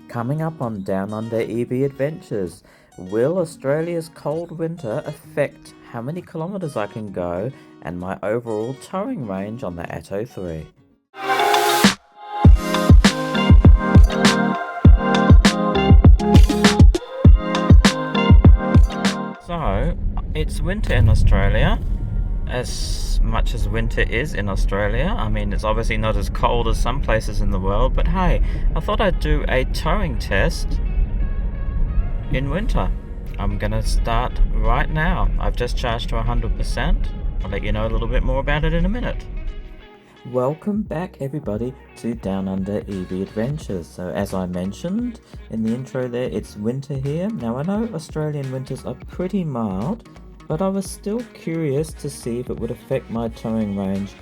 Coming up on Down Under EV Adventures, will Australia's cold winter affect how many kilometres I can go and my overall towing range on the Atto 3? So, it's winter in Australia, as much as winter is in Australia. I mean, it's obviously not as cold as some places in the world, but hey, I thought I'd do a towing test in winter. I'm gonna start right now. I've just charged to 100%. I'll let you know a little bit more about it in a minute. Welcome back everybody to Down Under EV Adventures. So as I mentioned in the intro there, it's winter here. Now I know Australian winters are pretty mild, but I was still curious to see if it would affect my towing range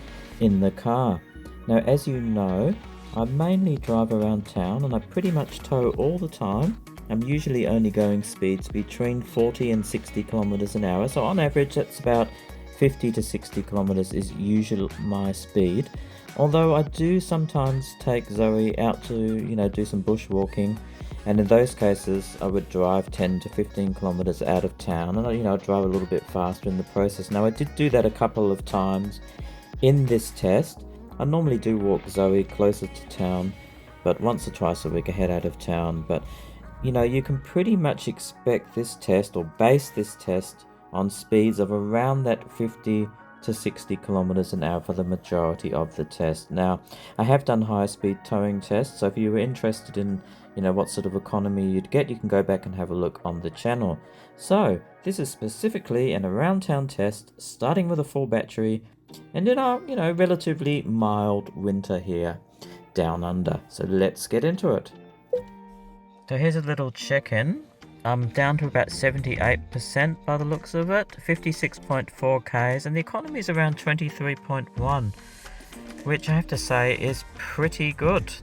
in the car. Now as you know, I mainly drive around town and I pretty much tow all the time. I'm usually only going speeds between 40 and 60 kilometers an hour, so on average that's about 50 to 60 kilometers is usually my speed. Although I do sometimes take Zoe out to, do some bushwalking, and in those cases I would drive 10 to 15 kilometers out of town, and I'd drive a little bit faster in the process. Now I did do that a couple of times in this test. I normally do walk Zoe closer to town, but once or twice a week I head out of town. But you can pretty much expect this test or base this test on speeds of around that 50 to 60 kilometers an hour for the majority of the test. Now, I have done high speed towing tests, so if you were interested in, what sort of economy you'd get, you can go back and have a look on the channel. So, this is specifically an around town test, starting with a full battery, and in our, relatively mild winter here, down under. So let's get into it. So here's a little check-in. I'm down to about 78% by the looks of it, 56.4 Ks, and the economy is around 23.1, which I have to say is pretty good.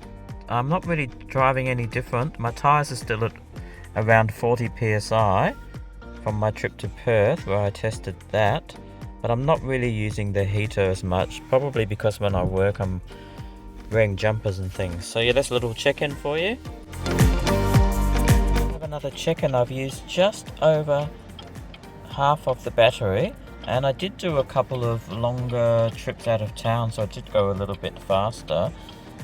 I'm not really driving any different. My tyres are still at around 40 psi from my trip to Perth where I tested that, but I'm not really using the heater as much, probably because when I work I'm wearing jumpers and things. So yeah, that's a little check-in for you. Another check-in, I've used just over half of the battery, and I did do a couple of longer trips out of town, so I did go a little bit faster.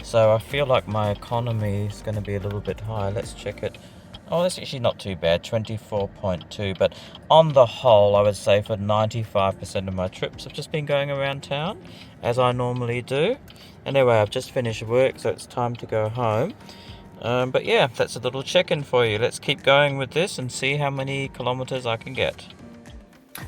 So I feel like my economy is going to be a little bit higher. Let's check it. Oh, that's actually not too bad, 24.2, but on the whole I would say for 95% of my trips I've just been going around town as I normally do. Anyway, I've just finished work, so it's time to go home. But yeah, that's a little check-in for you. Let's keep going with this and see how many kilometers I can get.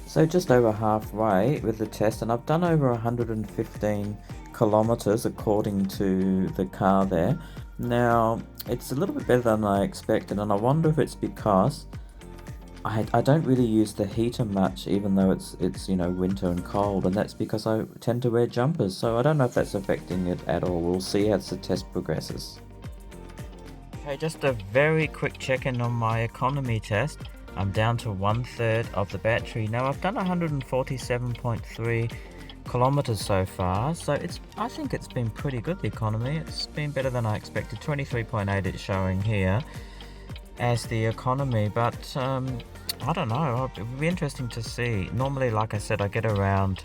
So just over halfway with the test, and I've done over 115 kilometers according to the car there. Now, it's a little bit better than I expected, and I wonder if it's because I don't really use the heater much, even though it's winter and cold, and that's because I tend to wear jumpers. So I don't know if that's affecting it at all. We'll see as the test progresses. Okay, just a very quick check-in on my economy test. I'm down to 1/3 of the battery. Now I've done 147.3 kilometers so far, so I think it's been pretty good, the economy. It's been better than I expected. 23.8 it's showing here as the economy, but I don't know, it would be interesting to see. Normally, like I said, I get around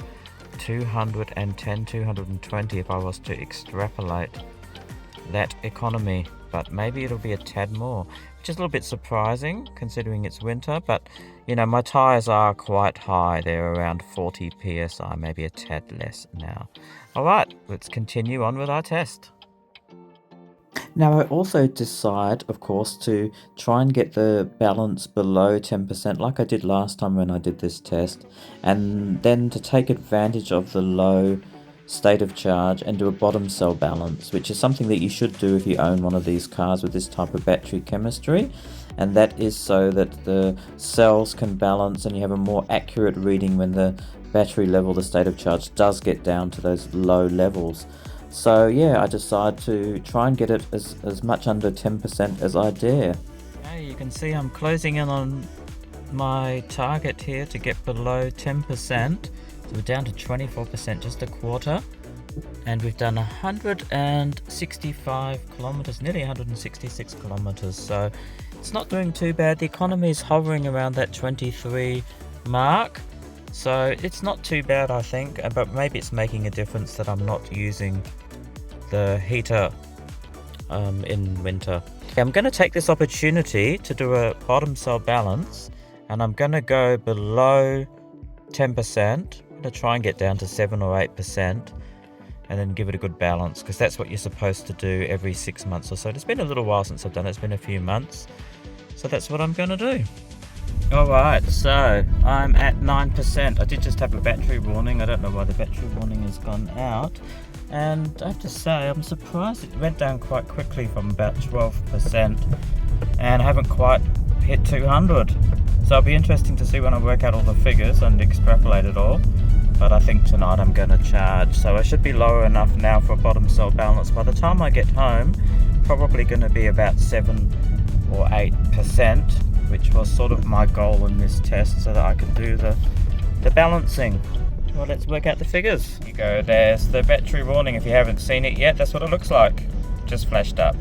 210, 220 if I was to extrapolate that economy, but maybe it'll be a tad more, which is a little bit surprising considering it's winter. But my tires are quite high, they're around 40 psi, maybe a tad less now. Alright, let's continue on with our test. Now I also decide, of course, to try and get the balance below 10% like I did last time when I did this test, and then to take advantage of the low state of charge and do a bottom cell balance, which is something that you should do if you own one of these cars with this type of battery chemistry, and that is so that the cells can balance and you have a more accurate reading when the battery level, the state of charge, does get down to those low levels. So yeah, I decide to try and get it as much under 10% as I dare. Okay, you can see I'm closing in on my target here to get below 10%. So we're down to 24%, just a quarter. And we've done 165 kilometers, nearly 166 kilometers, so it's not doing too bad. The economy is hovering around that 23 mark, so it's not too bad, I think, but maybe it's making a difference that I'm not using the heater in winter. I'm going to take this opportunity to do a bottom cell balance, and I'm going to go below 10%. I'm going to try and get down to 7 or 8%. And then give it a good balance, because that's what you're supposed to do every 6 months or so. It's been a little while since I've done it. It's been a few months. So that's what I'm going to do. Alright, so I'm at 9%. I did just have a battery warning. I don't know why the battery warning has gone out. And I have to say, I'm surprised it went down quite quickly from about 12%. And I haven't quite hit 200. So it'll be interesting to see when I work out all the figures and extrapolate it all. But I think tonight I'm going to charge, so I should be lower enough now for a bottom cell balance. By the time I get home, probably going to be about 7 or 8%, which was sort of my goal in this test, so that I can do the balancing. Well, let's work out the figures. Here you go, there's the battery warning. If you haven't seen it yet, that's what it looks like. Just flashed up.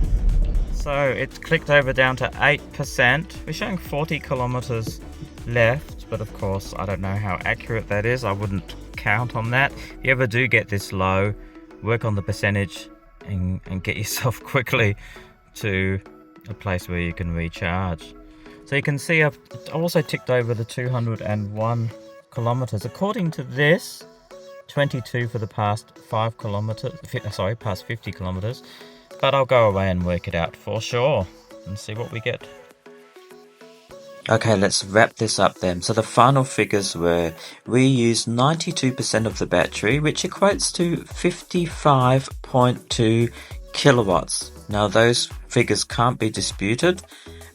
So it's clicked over down to 8%. We're showing 40 kilometers left, but of course I don't know how accurate that is. I wouldn't count on that. If you ever do get this low, work on the percentage and get yourself quickly to a place where you can recharge. So you can see I've also ticked over the 201 kilometers. According to this, 22 for the past 5 kilometers, past 50 kilometers, but I'll go away and work it out for sure and see what we get. Okay, let's wrap this up then. So the final figures were, we used 92% of the battery, which equates to 55.2 kilowatts. Now those figures can't be disputed.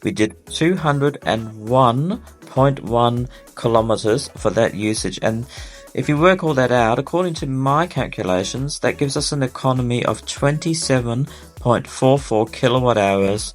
We did 201.1 kilometers for that usage. And if you work all that out, according to my calculations, that gives us an economy of 27.44 kilowatt hours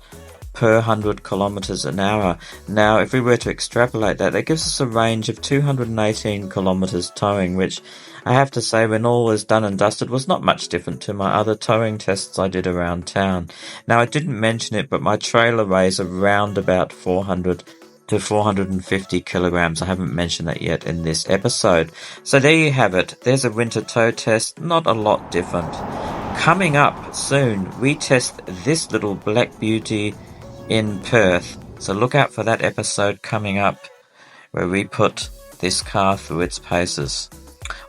per 100 kilometers an hour. Now, if we were to extrapolate that, that gives us a range of 218 kilometers towing, which I have to say, when all is done and dusted, was not much different to my other towing tests I did around town. Now, I didn't mention it, but my trailer weighs around about 400 to 450 kilograms. I haven't mentioned that yet in this episode. So there you have it. There's a winter tow test, not a lot different. Coming up soon, we test this little black beauty in Perth, so look out for that episode coming up where we put this car through its paces.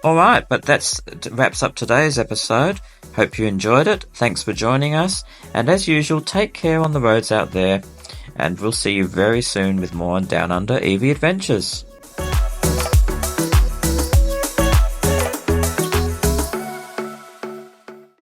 Alright, but that wraps up today's episode. Hope you enjoyed it. Thanks for joining us, and as usual, take care on the roads out there, and we'll see you very soon with more Down Under EV adventures.